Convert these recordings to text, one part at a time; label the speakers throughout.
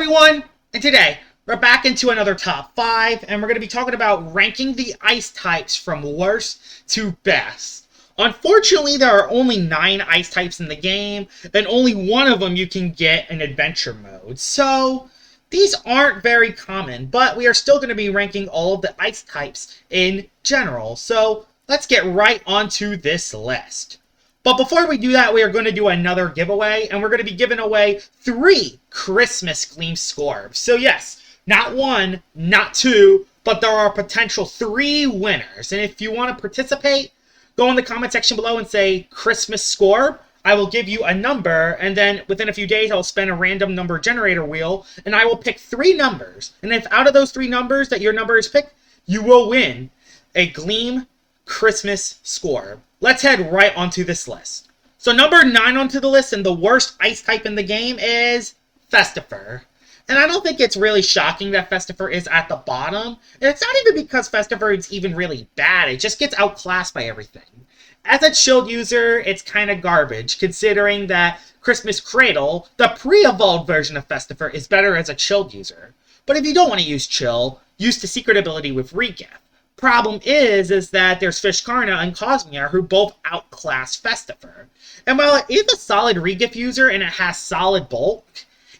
Speaker 1: everyone, and today we're back into another top 5, and we're going to be talking about ranking the ice types from worst to best. Unfortunately, there are only 9 ice types in the game, and only one of them you can get in adventure mode. So, these aren't very common, but we are still going to be ranking all of the ice types in general. So, let's get right onto this list. But before we do that, we are going to do another giveaway, and we're going to be giving away 3 Christmas Gleam Scorb. So yes, not 1, not 2, but there are potential 3 winners. And if you want to participate, go in the comment section below and say Christmas Scorb. I will give you a number, and then within a few days, I'll spin a random number generator wheel, and I will pick 3 numbers. And if out of those 3 numbers that your number is picked, you will win a Gleam Christmas Scorb. Let's head right onto this list. So number 9 onto the list, and the worst ice type in the game, is Festifier. And I don't think it's really shocking that Festifier is at the bottom. And it's not even because Festifier is even really bad. It just gets outclassed by everything. As a chilled user, it's kind of garbage, considering that Christmas Cradle, the pre-evolved version of Festifier, is better as a chilled user. But if you don't want to use chill, use the secret ability with Regift. Problem is that there's Fishkarna and Cosmere who both outclass Festifier. And while it is a solid Regift user and it has solid bulk,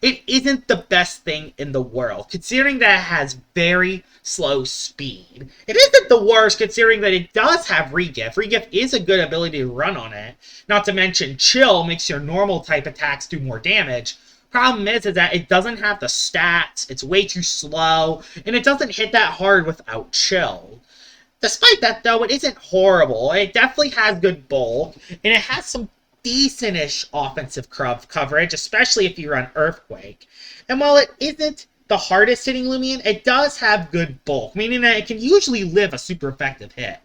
Speaker 1: it isn't the best thing in the world, considering that it has very slow speed. It isn't the worst, considering that it does have Regift. Regift is a good ability to run on it. Not to mention, Chill makes your normal type attacks do more damage. Problem is that it doesn't have the stats, it's way too slow, and it doesn't hit that hard without Chill. Despite that, though, it isn't horrible. It definitely has good bulk, and it has some decent-ish offensive coverage, especially if you run Earthquake. And while it isn't the hardest hitting Loomian, it does have good bulk, meaning that it can usually live a super effective hit.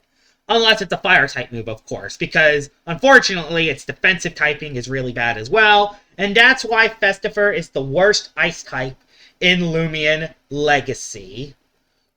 Speaker 1: Unless it's a fire-type move, of course, because, unfortunately, its defensive typing is really bad as well, and that's why Festifier is the worst ice type in Loomian Legacy.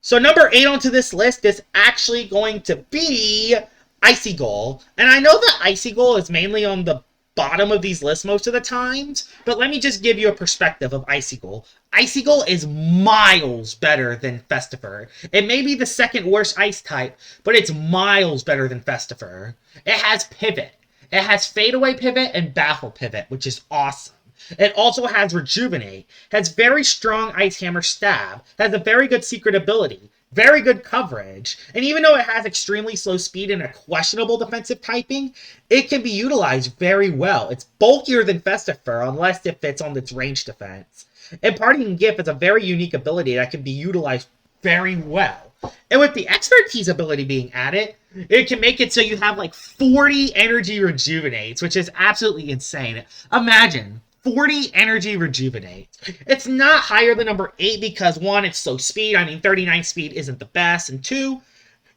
Speaker 1: So number 8 onto this list is actually going to be Icygo. And I know that Icygo is mainly on the bottom of these lists most of the times, but let me just give you a perspective of Icygo. Icygo is miles better than Festifier. It may be the second worst ice type, but it's miles better than Festifier. It has Pivot. It has Fadeaway Pivot and Baffle Pivot, which is awesome. It also has Rejuvenate, has very strong Ice Hammer Stab, has a very good secret ability, very good coverage, and even though it has extremely slow speed and a questionable defensive typing, it can be utilized very well. It's bulkier than Festifier, unless it fits on its range defense. And Parting Gift is a very unique ability that can be utilized very well. And with the Expertise ability being added, it can make it so you have like 40 energy rejuvenates, which is absolutely insane. Imagine 40 energy rejuvenate. It's not higher than number 8 because 1, it's slow speed. I mean, 39 speed isn't the best. And 2,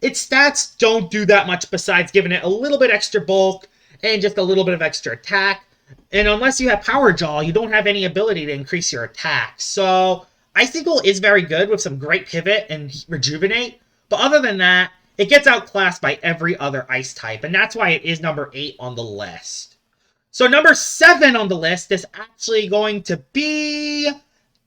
Speaker 1: its stats don't do that much besides giving it a little bit extra bulk and just a little bit of extra attack. And unless you have Power Jaw, you don't have any ability to increase your attack. So, Icygo is very good with some great pivot and rejuvenate. But other than that, it gets outclassed by every other ice type. And that's why it is number 8 on the list. So number 7 on the list is actually going to be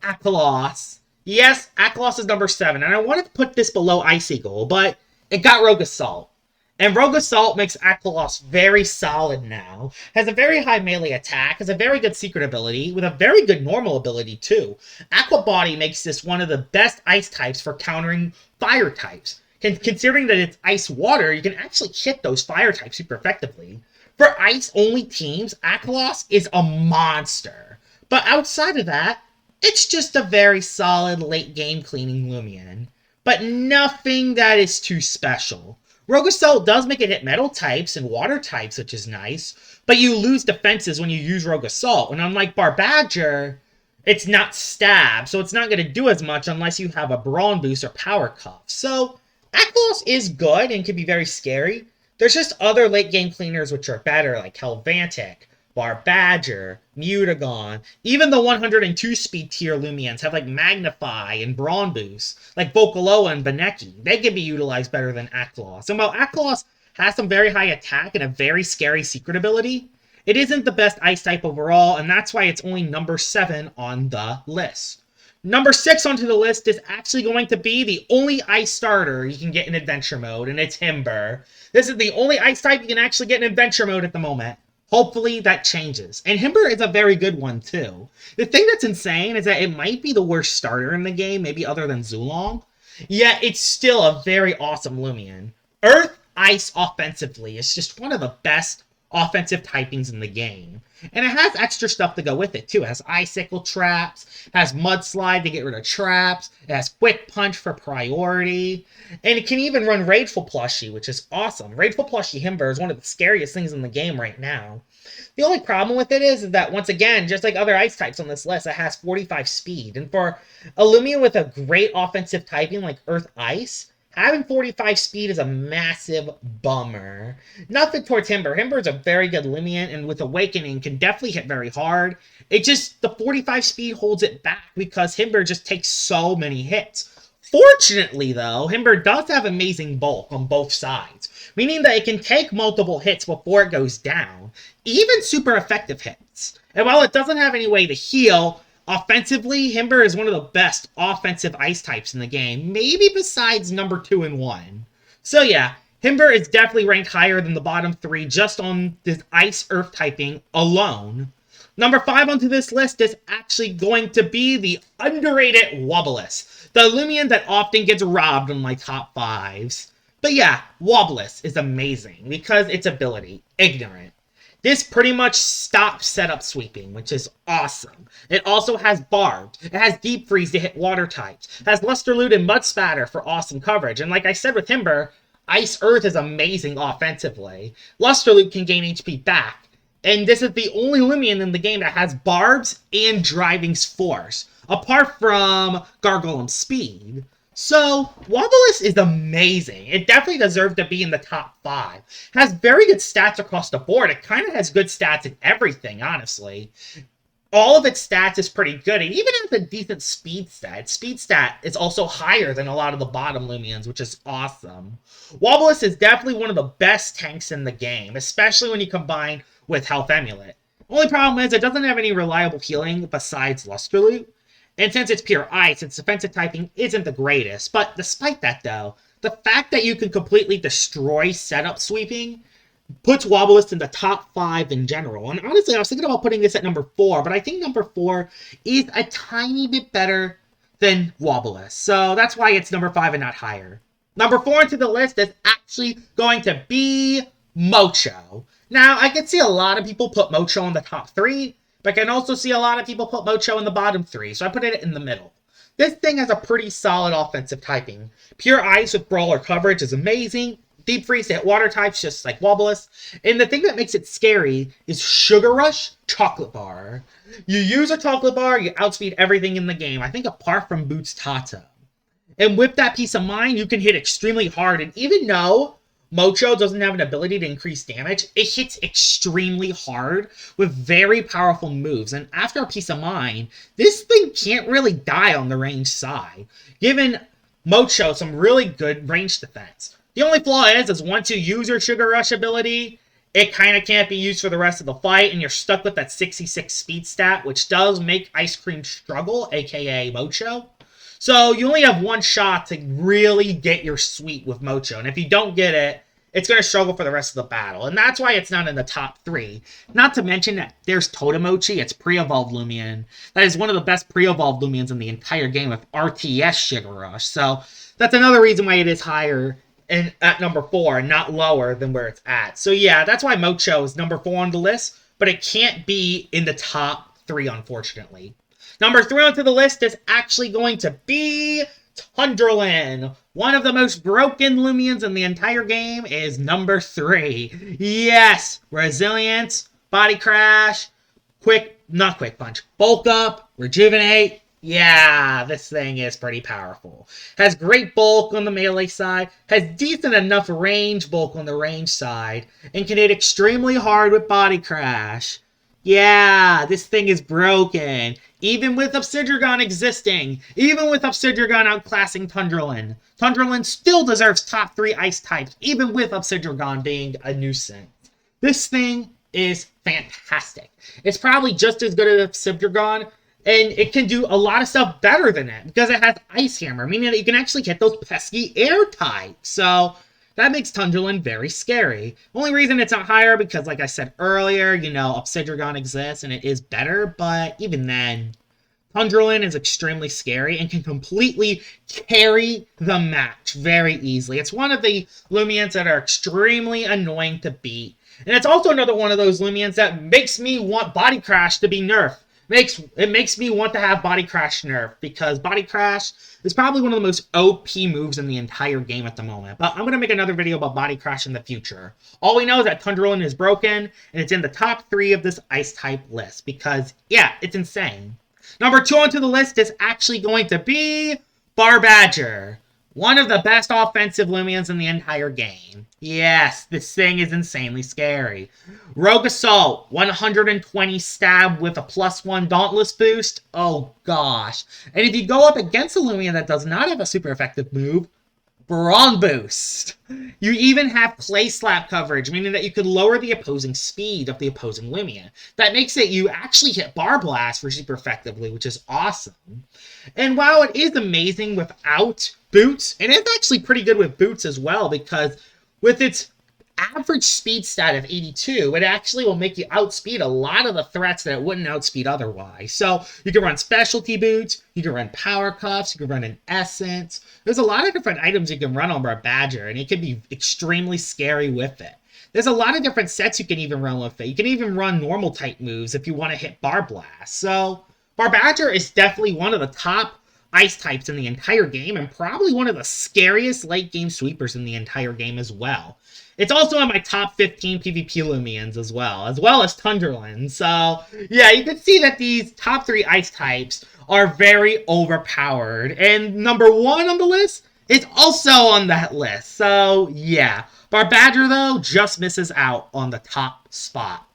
Speaker 1: Akhalos. Yes, Akhalos is number 7, and I wanted to put this below Icygo, but it got Rogue Assault. And Rogue Assault makes Akhalos very solid now. Has a very high melee attack, has a very good secret ability, with a very good normal ability too. Aqua Body makes this one of the best ice types for countering fire types. Considering that it's ice water, you can actually hit those fire types super effectively. For ice-only teams, Akhalos is a monster. But outside of that, it's just a very solid late-game cleaning Loomian. But nothing that is too special. Rogue Assault does make it hit metal types and water types, which is nice, but you lose defenses when you use Rogue Assault, and unlike Barbadger, it's not stab, so it's not going to do as much unless you have a Brawn Boost or Power Cuff. So, Akhalos is good and can be very scary. There's just other late-game cleaners which are better, like Helvantic, Barbadger, Mutagon. Even the 102 speed tier Loomians have like Magnify and Brawn Boost, like Vocaloa and Baneki. They can be utilized better than Akhalos. And while Akhalos has some very high attack and a very scary secret ability, it isn't the best ice type overall, and that's why it's only number 7 on the list. Number 6 onto the list is actually going to be the only ice starter you can get in adventure mode, and it's Himbrr. This is the only ice type you can actually get in adventure mode at the moment. Hopefully that changes. And Himbrr is a very good one, too. The thing that's insane is that it might be the worst starter in the game, maybe other than Zulong. Yet it's still a very awesome Loomian. Earth, Ice offensively is just one of the best offensive typings in the game. And it has extra stuff to go with it, too. It has Icicle traps, has Mudslide to get rid of traps, it has Quick Punch for priority, and it can even run Rageful Plushie, which is awesome. Rageful Plushie Himbrr is one of the scariest things in the game right now. The only problem with it is that, once again, just like other ice types on this list, it has 45 speed. And for a Loomian with a great offensive typing like Earth Ice, having 45 speed is a massive bummer. Nothing towards Himbrr. Himbrr is a very good Loomian, and with Awakening can definitely hit very hard. It just, the 45 speed holds it back because Himbrr just takes so many hits. Fortunately, though, Himbrr does have amazing bulk on both sides, meaning that it can take multiple hits before it goes down, even super effective hits. And while it doesn't have any way to heal, offensively, Himbrr is one of the best offensive ice types in the game, maybe besides number 2 and 1. So yeah, Himbrr is definitely ranked higher than the bottom 3 just on this ice earth typing alone. Number 5 onto this list is actually going to be the underrated Wobbiles, the Loomian that often gets robbed on my top 5s. But yeah, Wobbiles is amazing because its ability, Ignorant. This pretty much stops setup sweeping, which is awesome. It also has Barbed. It has Deep Freeze to hit water types. It has Luster Loot and Mud Spatter for awesome coverage. And like I said with Himbrr, Ice Earth is amazing offensively. Luster Loot can gain HP back. And this is the only Loomian in the game that has Barbs and Driving's Force, apart from Gargoyle's Speed. So, Wobbiles is amazing. It definitely deserves to be in the top 5. It has very good stats across the board. It kind of has good stats in everything, honestly. All of its stats is pretty good. It even has a decent speed stat. Speed stat is also higher than a lot of the bottom Loomians, which is awesome. Wobbiles is definitely one of the best tanks in the game, especially when you combine with Health Amulet. Only problem is it doesn't have any reliable healing besides Luster Loot. And since it's pure ice, its defensive typing isn't the greatest. But despite that, though, the fact that you can completely destroy setup sweeping puts Wobbiles in the top 5 in general. And honestly, I was thinking about putting this at number 4, but I think number 4 is a tiny bit better than Wobbiles. So that's why it's number 5 and not higher. Number 4 into the list is actually going to be Mocho. Now, I can see a lot of people put Mocho in the top 3, but I can also see a lot of people put Mocho in the bottom 3, so I put it in the middle. This thing has a pretty solid offensive typing. Pure Ice with Brawler coverage is amazing. Deep Freeze to hit water types just like Wobbiles. And the thing that makes it scary is Sugar Rush Chocolate Bar. You use a chocolate bar, you outspeed everything in the game, I think apart from Boots Tato. And with that peace of mind, you can hit extremely hard, and even though Mocho doesn't have an ability to increase damage, it hits extremely hard with very powerful moves, and after a peace of mind, this thing can't really die on the range side, giving Mocho some really good range defense. The only flaw is once you use your Sugar Rush ability, it kind of can't be used for the rest of the fight, and you're stuck with that 66 speed stat, which does make Ice Cream struggle, aka Mocho. So you only have one shot to really get your sweep with Mocho, and if you don't get it, it's going to struggle for the rest of the battle, and that's why it's not in the top 3. Not to mention that there's Totemochi, it's pre-evolved Loomian. That is one of the best pre-evolved Loomians in the entire game with RTS Sugar Rush, so that's another reason why it is higher at number 4 and not lower than where it's at. So yeah, that's why Mocho is number 4 on the list, but it can't be in the top 3, unfortunately. Number 3 onto the list is actually going to be Tundrolen. One of the most broken Loomians in the entire game is number 3. Yes, Resilience, Body Crash, not Quick Punch, Bulk Up, Rejuvenate. Yeah, this thing is pretty powerful. Has great bulk on the melee side, has decent enough range bulk on the range side, and can hit extremely hard with Body Crash. Yeah, this thing is broken. Even with Obsidian existing, even with Obsidian outclassing Tundrolen, Tundrolen still deserves top 3 ice types, even with Obsidian being a nuisance. This thing is fantastic. It's probably just as good as Obsidian, And it can do a lot of stuff better than it because it has Ice Hammer, meaning that you can actually hit those pesky air types. So that makes Tundrolen very scary. Only reason it's not higher because, like I said earlier, you know, Obsidian exists and it is better, but even then, Tundrolen is extremely scary and can completely carry the match very easily. It's one of the Loomians that are extremely annoying to beat. And it's also another one of those Loomians that makes me want Body Crash to be nerfed. It makes me want to have Body Crash nerfed, because Body Crash is probably one of the most OP moves in the entire game at the moment. But I'm going to make another video about Body Crash in the future. All we know is that Tundrolen is broken, and it's in the top 3 of this Ice-type list, because, yeah, it's insane. Number 2 onto the list is actually going to be Barbadger. One of the best offensive Loomians in the entire game. Yes, this thing is insanely scary. Rogue Assault, 120 stab with a +1 Dauntless boost. Oh gosh. And if you go up against a Loomian that does not have a super effective move, Brawn Boost. You even have Clay Slap coverage, meaning that you could lower the opposing speed of the opposing Loomian. That makes it you actually hit Barblast for super effectively, which is awesome. And while it is amazing without boots, and it's actually pretty good with boots as well, because with its average speed stat of 82, it actually will make you outspeed a lot of the threats that it wouldn't outspeed otherwise. So you can run specialty boots, you can run power cuffs, you can run an essence. There's a lot of different items you can run on Barbadger, and it can be extremely scary with it. There's a lot of different sets you can even run with it. You can even run normal type moves if you want to hit Barblast. So Barbadger is definitely one of the top ice types in the entire game, and probably one of the scariest late game sweepers in the entire game as well. It's also in my top 15 PvP Loomians as well as Tundrolen. So, yeah, you can see that these top 3 ice types are very overpowered. And number 1 on the list is also on that list. So, yeah. Barbadger, though, just misses out on the top spot.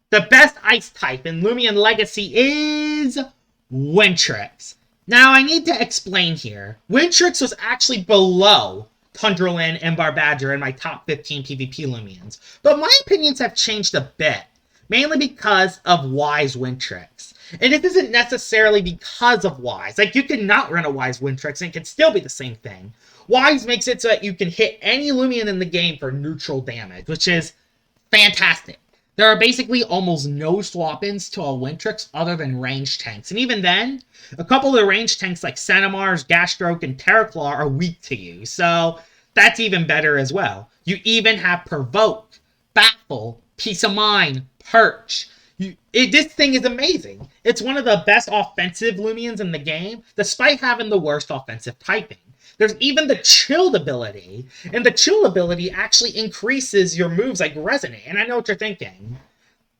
Speaker 1: The best ice type in Loomian Legacy is Wintrix. Now, I need to explain here. Wintrix was actually below Tundrolen and Barbadger in my top 15 PvP Loomians. But my opinions have changed a bit, mainly because of Wise Wintrix. And it isn't necessarily because of Wise. Like, you can not run a Wise Wintrix and it can still be the same thing. Wise makes it so that you can hit any Loomian in the game for neutral damage, which is fantastic. There are basically almost no swap-ins to a Wintrix other than ranged tanks. And even then, a couple of the ranged tanks like Sanimars, Gasstroke, and Terraclaw are weak to you. So that's even better as well. You even have Provoke, Baffle, Peace of Mind, Perch. This thing is amazing. It's one of the best offensive Loomians in the game, despite having the worst offensive typing. There's even the Chilled ability, and the Chill ability actually increases your moves like Resonate, and I know what you're thinking.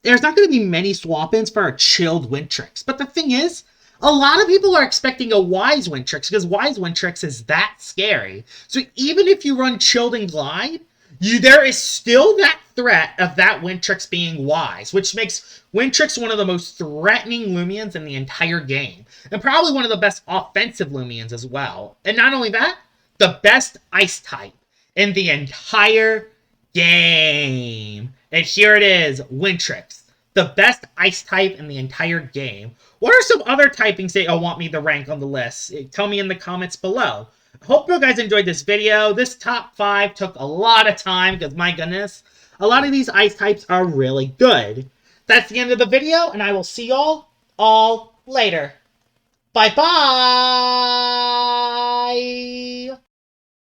Speaker 1: There's not going to be many swap-ins for a Chilled Wintrix, but the thing is, a lot of people are expecting a Wise Wintrix, because Wise Wintrix is that scary. So even if you run Chilled and Glide, there is still that threat of that Wintrix being Wise, which makes Wintrix one of the most threatening Loomians in the entire game. And probably one of the best offensive Loomians as well. And not only that, the best ice type in the entire game. And here it is, Wintrix. The best ice type in the entire game. What are some other typings that you want me to rank on the list? Tell me in the comments below. I hope you guys enjoyed this video. This top 5 took a lot of time because, my goodness, a lot of these ice types are really good. That's the end of the video, and I will see y'all all later. Bye-bye!